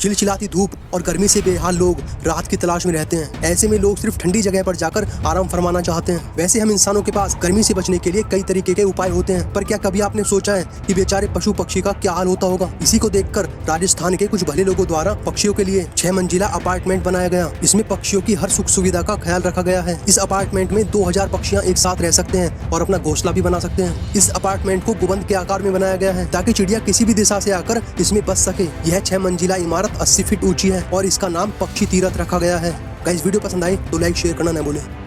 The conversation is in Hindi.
चिलचिलाती धूप और गर्मी से बेहाल लोग राहत की तलाश में रहते हैं। ऐसे में लोग सिर्फ ठंडी जगह पर जाकर आराम फरमाना चाहते हैं। वैसे हम इंसानों के पास गर्मी से बचने के लिए कई तरीके के उपाय होते हैं, पर क्या कभी आपने सोचा है कि बेचारे पशु पक्षी का क्या हाल होता होगा। इसी को देखकर राजस्थान के कुछ भले लोगों द्वारा पक्षियों के लिए 6 मंजिला अपार्टमेंट बनाया गया। इसमें पक्षियों की हर सुख सुविधा का ख्याल रखा गया है। इस अपार्टमेंट में 2000 पक्षियां एक साथ रह सकते हैं और अपना घोंसला भी बना सकते हैं। इस अपार्टमेंट को गुंबद के आकार में बनाया गया है ताकि चिड़िया किसी भी दिशा से आकर इसमें बस सके। यह 6 मंजिला इमारत 80 फीट ऊंची है और इसका नाम पक्षी तीरथ रखा गया है। गाइस, वीडियो पसंद आए तो लाइक शेयर करना न भूलें।